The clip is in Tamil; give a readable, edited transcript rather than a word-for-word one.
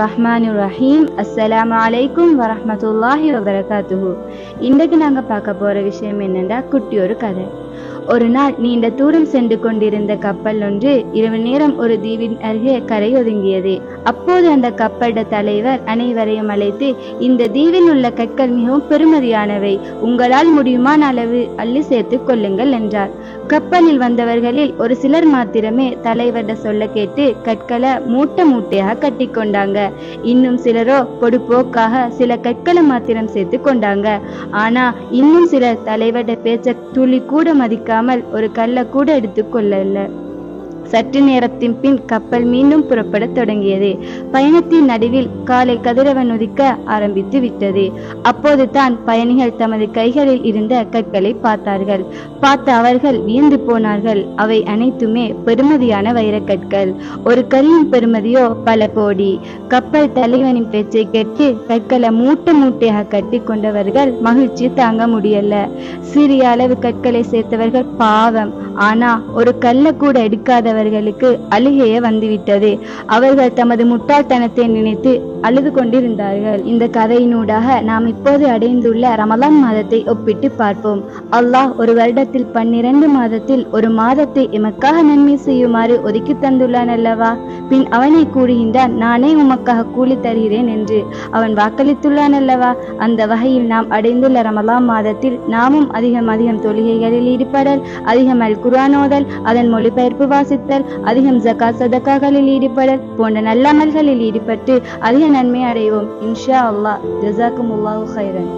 பிஸ்மில்லாஹிர்ரஹ்மானிர்ரஹீம். அஸ்ஸலாமு அலைக்கும் வரஹ்மத்துல்லாஹி வபரகாத்துஹு. இன்றைக்கு நாங்கள் பார்க்க போகிற விஷயம் என்னென்னா, குட்டி ஒரு கதை. ஒரு நாள் நீண்ட தூரம் சென்று கொண்டிருந்த கப்பல் ஒன்று இரவு நேரம் ஒரு தீவின் அருகே கரை ஒதுங்கியது. அப்போது அந்த கப்பலோட தலைவர் அனைவரையும் அழைத்து, இந்த தீவில் உள்ள கற்கள் மிகவும் பெருமதியானவை, உங்களால் முடியுமான அளவு அள்ளி சேர்த்து கொள்ளுங்கள் என்றார். கப்பலில் வந்தவர்களில் ஒரு சிலர் மாத்திரமே தலைவர்ட சொல்ல கேட்டு கற்களை மூட்டை மூட்டையாக கட்டி கொண்டாங்க. இன்னும் சிலரோ பொடுப்போக்காக சில கற்களை மாத்திரம் சேர்த்து கொண்டாங்க. ஆனா இன்னும் சிலர் தலைவர்ட பேச்ச துளி கூட மதிக்காமல் ஒரு கல்லை கூட எடுத்துக்கொள்ளல. சற்று நேரத்தின் பின் கப்பல் மீண்டும் புறப்பட தொடங்கியது. பயணத்தின் நடுவில் காலை கதிரவன் உதிக்க ஆரம்பித்து விட்டது. அப்போது தான் பயணிகள் தமது கைகளில் இருந்த கற்களை பார்த்தார்கள். பார்த்த அவர்கள் வியந்து போனார்கள். அவை அனைத்துமே பெருமதியான வைரக்கற்கள். ஒரு கல்லின் பெருமதியோ பல கோடி. கப்பல் தலைவனின் பேச்சை கேட்டு கற்களை மூட்டை மூட்டையாக கட்டி கொண்டவர்கள் மகிழ்ச்சி தாங்க முடியல. சிறிய அளவு கற்களை சேர்த்தவர்கள் பாவம். ஆனா ஒரு கல்லை கூட எடுக்காதவர்களுக்கு அழுகையே வந்துவிட்டது. அவர்கள் தமது முட்டாள்தனத்தை நினைத்து அழுது கொண்டிருந்தார்கள். இந்த கதையினூடாக நாம் இப்போது அடைந்துள்ள ரமலான் மாதத்தை ஒப்பிட்டு பார்ப்போம். அல்லாஹ் ஒரு வருடத்தில் 12 மாதத்தில் ஒரு மாதத்தை எமக்காக நன்மை செய்யுமாறு ஒதுக்கி தந்துள்ளான் அல்லவா? பின் அவனை கூறுகின்றான், நானே உமக்காக கூலி தருகிறேன் என்று அவன் வாக்களித்துள்ளான் அல்லவா? அந்த வகையில் நாம் அடைந்துள்ள ரமலான் மாதத்தில் நாமும் அதிகம் தொழுகைகளில் ஈடுபடல், அதிகம் அல் குர்ஆன் ஓதல், அதன் மொழிபெயர்ப்பு வாசித்தல், அதிகம் ஜகாத் சதகாக்களில் ஈடுபடல் போன்ற நல்லமல்களில் ஈடுபட்டு அதிக நன்மை அடைவோம். இன்ஷா அல்லாஹ். ஜஸாக்குமுல்லாஹு கைரன்.